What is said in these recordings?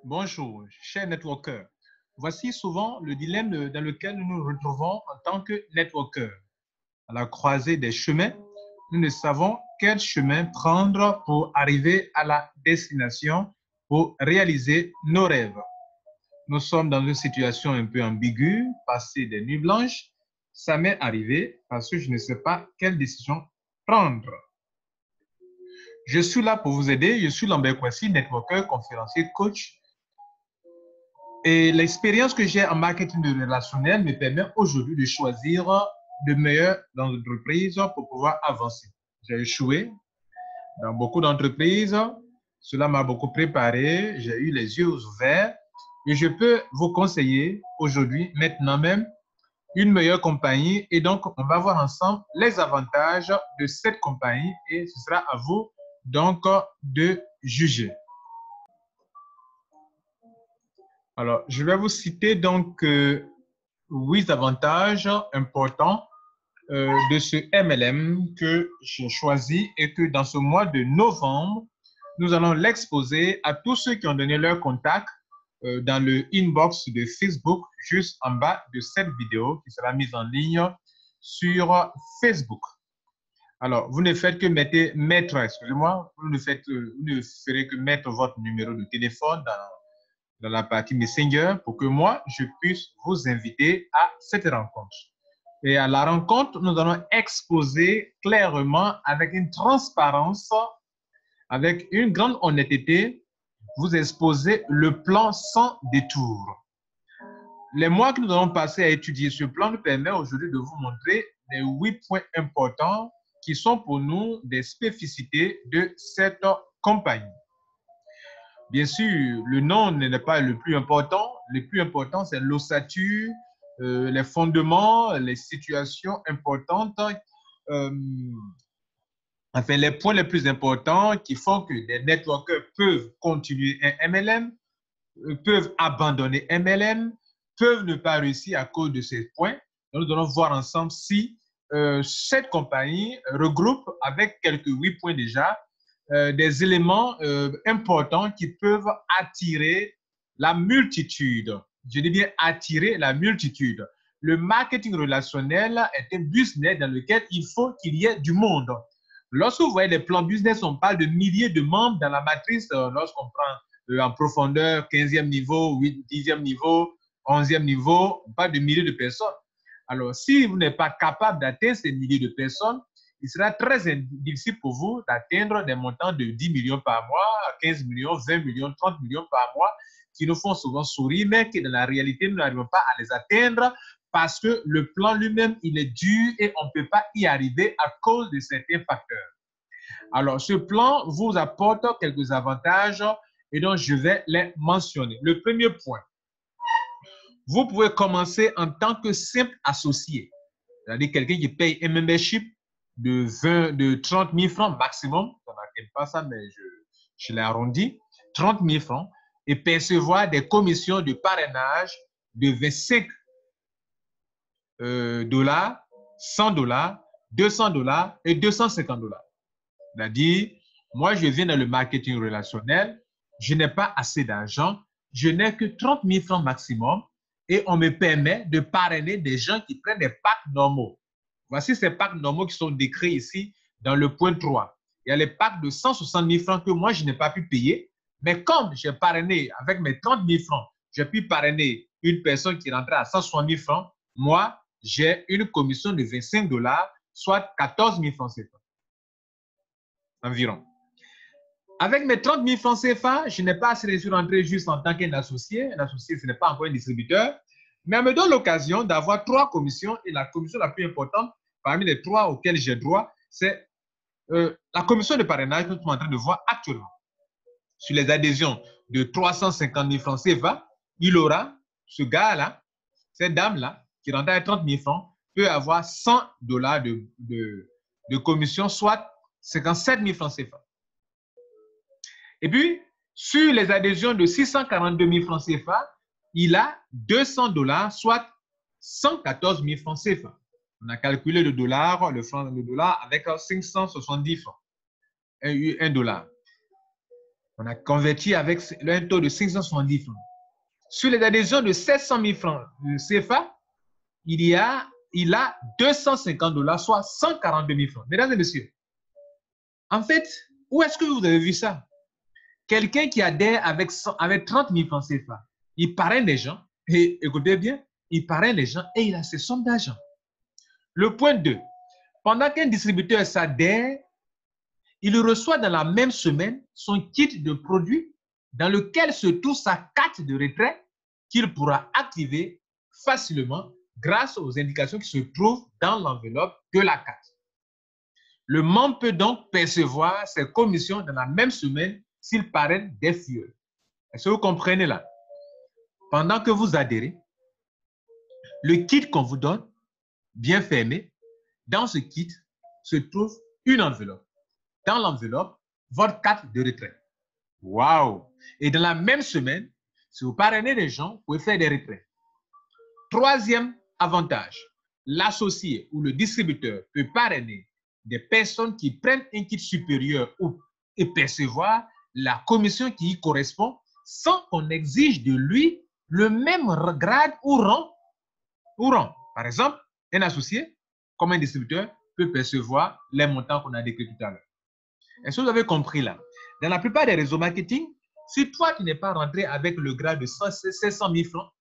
Bonjour, chers networkers. Voici souvent le dilemme dans lequel nous nous retrouvons en tant que networkers. À la croisée des chemins, nous ne savons quel chemin prendre pour arriver à la destination, pour réaliser nos rêves. Nous sommes dans une situation un peu ambiguë, passer des nuits blanches. Ça m'est arrivé parce que je ne sais pas quelle décision prendre. Je suis là pour vous aider. Je suis Lambert Kwasi, networker, conférencier, coach. Et l'expérience que j'ai en marketing relationnel me permet aujourd'hui de choisir de meilleures entreprises pour pouvoir avancer. J'ai échoué dans beaucoup d'entreprises. Cela m'a beaucoup préparé. J'ai eu les yeux ouverts et je peux vous conseiller aujourd'hui, maintenant même, une meilleure compagnie. Et donc, on va voir ensemble les avantages de cette compagnie et ce sera à vous donc de juger. Alors, je vais vous citer donc 8 avantages importants de ce MLM que j'ai choisi et que dans ce mois de novembre, nous allons l'exposer à tous ceux qui ont donné leur contact dans le inbox de Facebook juste en bas de cette vidéo qui sera mise en ligne sur Facebook. Alors, vous ne faites que mettre, excusez-moi, vous ne ferez que mettre votre numéro de téléphone dans la partie Messenger pour que moi, je puisse vous inviter à cette rencontre. Et à la rencontre, nous allons exposer clairement avec une transparence, avec une grande honnêteté, vous exposer le plan sans détour. Les mois que nous allons passer à étudier ce plan nous permet aujourd'hui de vous montrer les 8 points importants qui sont pour nous des spécificités de cette compagnie. Bien sûr, le nom n'est pas le plus important. Le plus important, c'est l'ossature, les fondements, les situations importantes, enfin, les points les plus importants qui font que des networkers peuvent continuer un MLM, peuvent abandonner MLM, peuvent ne pas réussir à cause de ces points. Donc, nous allons voir ensemble si cette compagnie regroupe avec quelques 8 points déjà des éléments importants qui peuvent attirer la multitude. Je dis bien attirer la multitude. Le marketing relationnel est un business dans lequel il faut qu'il y ait du monde. Lorsque vous voyez les plans business, on parle de milliers de membres dans la matrice. Lorsqu'on prend en profondeur 15e niveau, 10e niveau, 11e niveau, on parle de milliers de personnes. Alors, si vous n'êtes pas capable d'atteindre ces milliers de personnes, il sera très difficile pour vous d'atteindre des montants de 10 millions par mois, 15 millions, 20 millions, 30 millions par mois, qui nous font souvent sourire, mais qui dans la réalité, nous n'arrivons pas à les atteindre parce que le plan lui-même, il est dur et on ne peut pas y arriver à cause de certains facteurs. Alors, ce plan vous apporte quelques avantages et donc je vais les mentionner. Le premier point, vous pouvez commencer en tant que simple associé, c'est-à-dire quelqu'un qui paye un membership de 30 000 francs maximum, ça n'atteint pas ça, mais je l'ai arrondi, 30 000 francs, et percevoir des commissions de parrainage de 25 dollars, 100 dollars, 200 dollars et 250 dollars. C'est-à-dire, moi, je viens dans le marketing relationnel, je n'ai pas assez d'argent, je n'ai que 30 000 francs maximum et on me permet de parrainer des gens qui prennent des packs normaux. Voici ces packs normaux qui sont décrits ici dans le point 3. Il y a les packs de 160 000 francs que moi, je n'ai pas pu payer, mais comme j'ai parrainé avec mes 30 000 francs, j'ai pu parrainer une personne qui rentrait à 160 000 francs, moi, j'ai une commission de 25 dollars, soit 14 000 francs CFA environ. Avec mes 30 000 francs CFA, je n'ai pas assez de rentrer juste en tant qu'un associé. Un associé, ce n'est pas encore un distributeur. Mais elle me donne l'occasion d'avoir 3 commissions. Et la commission la plus importante, parmi les 3 auxquelles j'ai droit, c'est la commission de parrainage que nous sommes en train de voir actuellement. Sur les adhésions de 350 000 francs CFA, il aura, ce gars-là, cette dame-là, qui rentre à 30 000 francs, peut avoir 100 dollars de commission, soit 57 000 francs CFA. Et puis, sur les adhésions de 642 000 francs CFA, il a 200 dollars, soit 114 000 francs CFA. On a calculé le dollar, le dollar avec 570 francs, 1 dollar. On a converti avec un taux de 570 francs. Sur les adhésions de 700 000 francs CFA, il a 250 $, soit 142 000 francs. Mesdames et messieurs, en fait, où est-ce que vous avez vu ça? Quelqu'un qui adhère avec 30 000 francs CFA, il parraine les gens, et écoutez bien, il parraine les gens et il a ses sommes d'argent. Le point 2, pendant qu'un distributeur s'adhère, il reçoit dans la même semaine son kit de produit dans lequel se trouve sa carte de retrait qu'il pourra activer facilement grâce aux indications qui se trouvent dans l'enveloppe de la carte. Le membre peut donc percevoir ses commissions dans la même semaine s'il parraine des fuels. Est-ce que vous comprenez là? Pendant que vous adhérez, le kit qu'on vous donne, bien fermé, dans ce kit se trouve une enveloppe. Dans l'enveloppe, votre carte de retrait. Waouh! Et dans la même semaine, si vous parrainez des gens, vous pouvez faire des retraits. Troisième avantage, l'associé ou le distributeur peut parrainer des personnes qui prennent un kit supérieur et percevoir la commission qui y correspond sans qu'on exige de lui le même grade ou rang. Par exemple, un associé, comme un distributeur, peut percevoir les montants qu'on a décrits tout à l'heure. Est-ce que vous avez compris là? Dans la plupart des réseaux marketing, si toi, tu n'es pas rentré avec le grade de 700 000 francs,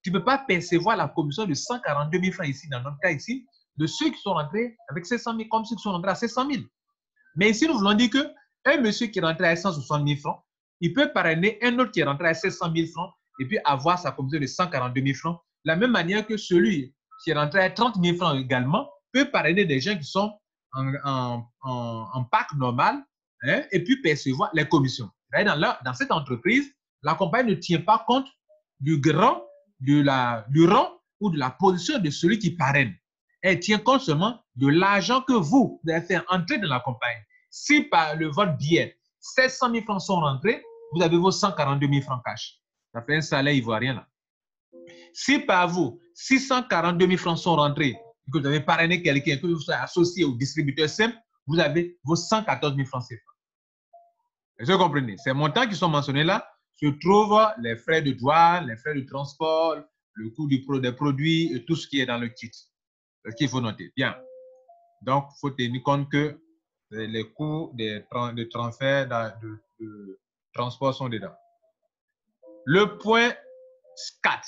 tu ne peux pas percevoir la commission de 142 000 francs ici, dans notre cas ici, de ceux qui sont rentrés avec 700 000, comme ceux qui sont rentrés à 700 000. Mais ici, nous voulons dire qu'un monsieur qui est rentré à 160 000 francs, il peut parrainer un autre qui est rentré à 700 000 francs et puis avoir sa commission de 142 000 francs. De la même manière que celui qui est rentré à 30 000 francs également peut parrainer des gens qui sont en pack normal, hein, et puis percevoir les commissions. Dans cette entreprise, la compagnie ne tient pas compte du rang ou de la position de celui qui parraine. Elle tient compte seulement de l'argent que vous avez fait entrer dans la compagnie. Si par le vote biais, 700 000 francs sont rentrés, vous avez vos 142 000 francs cash. Ça fait un salaire ivoirien là. Si par vous, 642 000 francs sont rentrés, que vous avez parrainé quelqu'un, que vous soyez associé au distributeur simple, vous avez vos 114 000 francs CFA. Est-ce que vous comprenez? Ces montants qui sont mentionnés là se trouvent les frais de douane, les frais de transport, le coût des produits et tout ce qui est dans le kit. C'est ce qu'il faut noter. Bien. Donc, il faut tenir compte que les coûts de transfert, de transport sont dedans. Le point 4.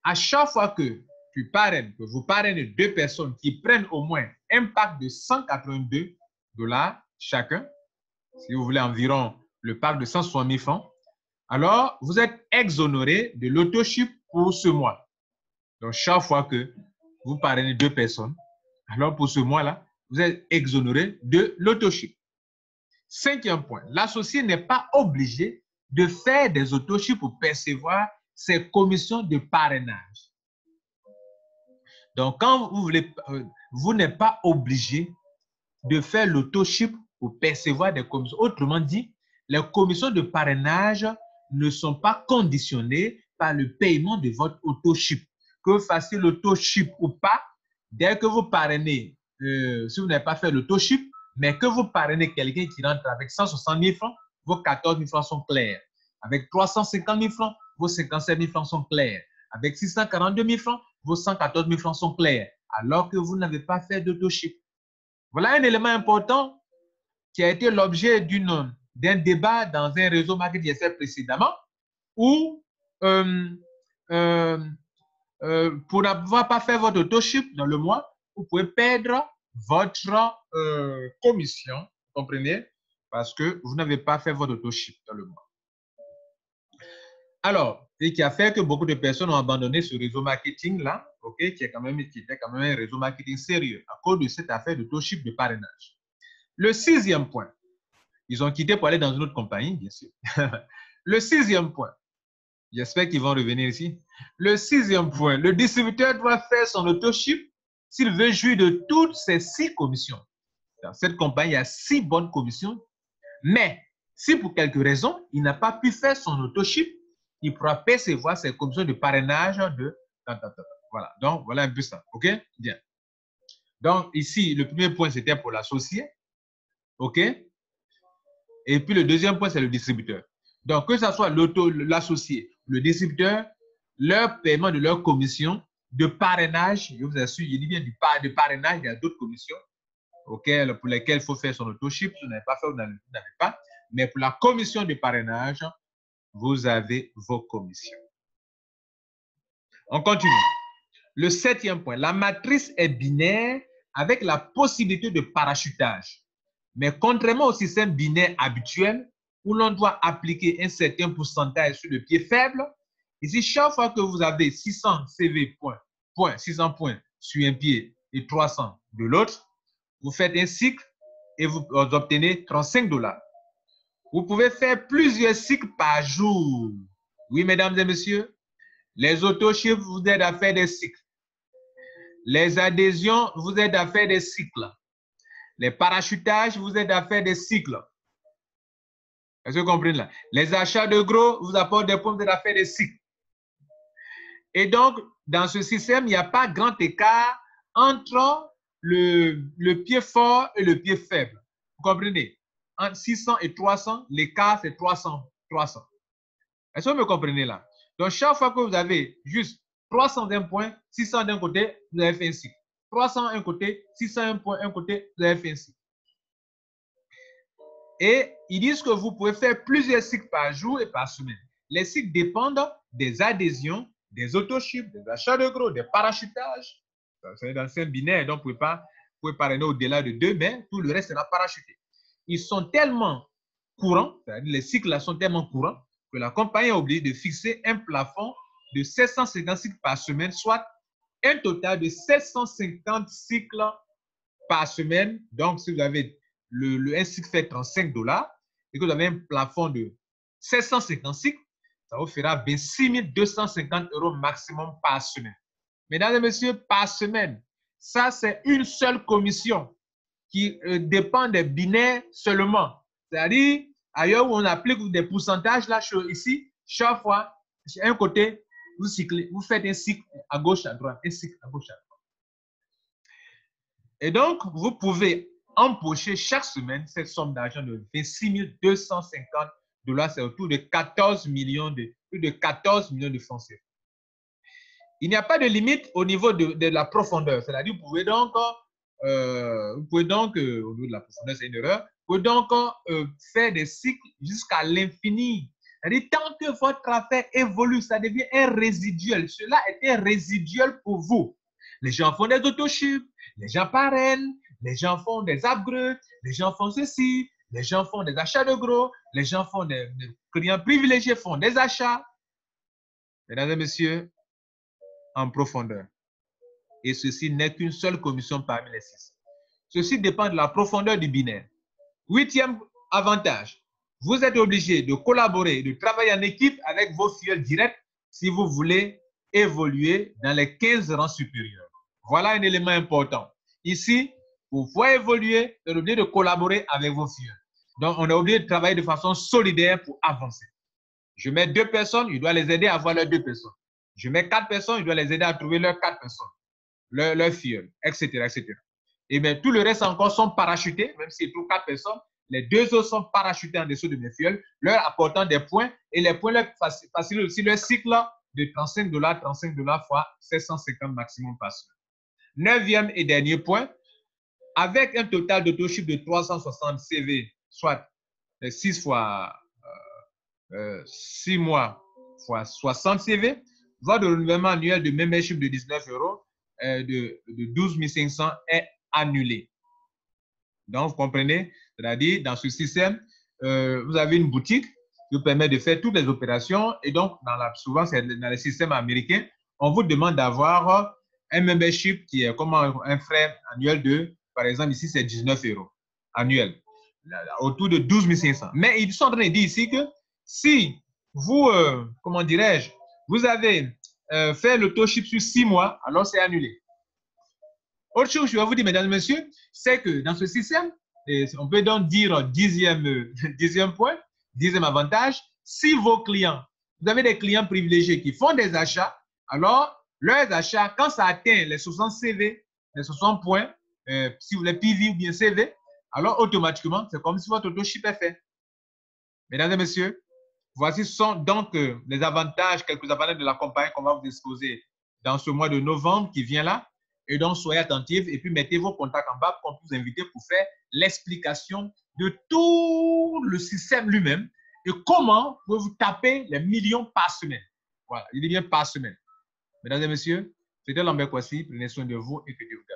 À chaque fois que vous parrainez deux personnes qui prennent au moins un pack de 182 $ chacun, si vous voulez environ le pack de 160 000 francs, alors vous êtes exonéré de l'auto-ship pour ce mois. Donc, chaque fois que vous parrainez deux personnes, alors pour ce mois-là, vous êtes exonéré de l'auto-ship. Cinquième point, l'associé n'est pas obligé de faire des auto-ship pour percevoir ses commissions de parrainage. Donc, quand vous voulez, vous n'êtes pas obligé de faire l'auto-ship pour percevoir des commissions. Autrement dit, les commissions de parrainage ne sont pas conditionnées par le paiement de votre auto-ship. Que vous fassiez l'auto-ship ou pas, dès que vous parrainez, si vous n'avez pas fait l'auto-ship, mais que vous parrainez quelqu'un qui rentre avec 160 000 francs, vos 14 000 francs sont clairs. Avec 350 000 francs, vos 57 000 francs sont clairs. Avec 642 000 francs, vos 114 000 francs sont clairs, alors que vous n'avez pas fait d'auto-ship. Voilà un élément important qui a été l'objet d'un débat dans un réseau marketing que j'ai fait précédemment, où pour n'avoir pas fait votre auto-ship dans le mois, vous pouvez perdre votre commission, vous comprenez, parce que vous n'avez pas fait votre auto-ship dans le mois. Alors, et qui a fait que beaucoup de personnes ont abandonné ce réseau marketing-là, qui était quand même un réseau marketing sérieux, à cause de cette affaire d'auto-ship de parrainage. Le sixième point, ils ont quitté pour aller dans une autre compagnie, bien sûr. Le sixième point, j'espère qu'ils vont revenir ici. Le sixième point, le distributeur doit faire son auto-ship s'il veut jouir de toutes ces 6 commissions. Dans cette compagnie, il y a 6 bonnes commissions, mais si pour quelque raison, il n'a pas pu faire son auto-ship, il pourra percevoir ses commissions de parrainage de... Voilà, donc voilà un peu ça, ok? Bien. Donc ici, le premier point, c'était pour l'associé, ok? Et puis le deuxième point, c'est le distributeur. Donc, que ce soit l'associé, le distributeur, leur paiement de leur commission, de parrainage, je vous assure, je dis bien de parrainage, il y a d'autres commissions pour lesquelles il faut faire son auto-ship. Si vous n'avez pas fait, vous n'avez pas. Mais pour la commission de parrainage, vous avez vos commissions. On continue. Le 7e point, la matrice est binaire avec la possibilité de parachutage. Mais contrairement au système binaire habituel, où l'on doit appliquer un certain pourcentage sur le pied faible, ici, chaque fois que vous avez 600 CV points, 600 points sur un pied et 300 de l'autre, vous faites un cycle et vous obtenez $35. Vous pouvez faire plusieurs cycles par jour. Oui, mesdames et messieurs, les auto-chiffres vous aident à faire des cycles. Les adhésions vous aident à faire des cycles. Les parachutages vous aident à faire des cycles. Est-ce que vous comprenez là? Les achats de gros vous apportent des points, vous aident à faire des cycles. Et donc, dans ce système, il n'y a pas grand écart entre le pied fort et le pied faible. Vous comprenez? Entre 600 et 300, l'écart, c'est 300. Est-ce que vous me comprenez là? Donc, chaque fois que vous avez juste 300 d'un point, 600 d'un côté, vous avez fait un cycle. 300 un côté, 600 un point, un côté, vous avez fait un cycle. Et ils disent que vous pouvez faire plusieurs cycles par jour et par semaine. Les cycles dépendent des adhésions, des auto-chips, des achats de gros, des parachutages. C'est dans un binaire, donc vous pouvez parrainer au-delà de 2, mais tout le reste sera parachuté. Ils sont tellement courants, c'est-à-dire les cycles là sont tellement courants que la compagnie est obligée de fixer un plafond de 750 cycles par semaine, soit un total de 750 cycles par semaine. Donc, si vous avez un cycle fait $35 et que vous avez un plafond de 750 cycles, ça vous fera 26 250 € maximum par semaine. Mesdames et messieurs, par semaine, ça c'est une seule commission qui dépend des binaires seulement. C'est-à-dire, ailleurs où on applique des pourcentages, là, ici, chaque fois, sur un côté, vous cyclez, vous faites un cycle à gauche, à droite, un cycle à gauche, à droite. Et donc, vous pouvez empocher chaque semaine cette somme d'argent de 26 250 $, c'est autour de 14 millions plus de 14 millions de francs CFA. Il n'y a pas de limite au niveau de la profondeur. C'est-à-dire, vous pouvez donc, au niveau de la profondeur, c'est une erreur, vous pouvez donc faire des cycles jusqu'à l'infini. C'est-à-dire, tant que votre affaire évolue, ça devient un résiduel. Cela est un résiduel pour vous. Les gens font des auto-chips, les gens parrainent, les gens font des upgrades, les gens font ceci, les gens font des achats de gros, les gens font des clients privilégiés font des achats. Mesdames et messieurs, en profondeur. Et ceci n'est qu'une seule commission parmi les 6. Ceci dépend de la profondeur du binaire. 8e avantage, vous êtes obligé de collaborer, de travailler en équipe avec vos filiales directs si vous voulez évoluer dans les 15 rangs supérieurs. Voilà un élément important. Ici, pour pouvoir évoluer, vous êtes obligé de collaborer avec vos filiales. Donc, on est obligé de travailler de façon solidaire pour avancer. Je mets 2 personnes, je dois les aider à avoir leurs 2 personnes. Je mets 4 personnes, je dois les aider à trouver leurs 4 personnes, leurs filles, etc., etc. Et bien, tout le reste encore sont parachutés, même s'ils trouvent 4 personnes, les 2 autres sont parachutés en dessous de mes filles, leur apportant des points, et les points leur facilitent aussi leur cycle de $35, 35 $ fois 750 maximum par semaine. 9e et dernier point, avec un total d'auto-chiffre de 360 CV, soit 6 fois 6 mois fois 60 CV, votre renouvellement annuel de membership de 19 € de 12 500 est annulé. Donc, vous comprenez, c'est-à-dire, dans ce système, vous avez une boutique qui vous permet de faire toutes les opérations. Et donc, souvent, c'est dans les systèmes américains, on vous demande d'avoir un membership qui est comme un frais annuel de, par exemple, ici, c'est 19 € annuel, autour de 12 500. Mais ils sont en train de dire ici que si vous, comment dirais-je, vous avez fait l'auto-ship sur 6 mois, alors c'est annulé. Autre chose, je vais vous dire, mesdames et messieurs, c'est que dans ce système, on peut donc dire dixième point, 10e avantage, si vos clients, vous avez des clients privilégiés qui font des achats, alors leurs achats, quand ça atteint les 60 CV, les 60 points, si vous voulez PV ou bien CV, alors automatiquement, c'est comme si votre auto-ship est fait. Mesdames et messieurs, Voici sont donc les avantages, quelques avantages de la compagnie qu'on va vous exposer dans ce mois de novembre qui vient là. Et donc, soyez attentifs et puis mettez vos contacts en bas pour qu'on puisse vous inviter pour faire l'explication de tout le système lui-même et comment vous tapez les millions par semaine. Voilà, il dit bien par semaine. Mesdames et messieurs, c'était Lambert Kwasi. Prenez soin de vous et que Dieu vous garde.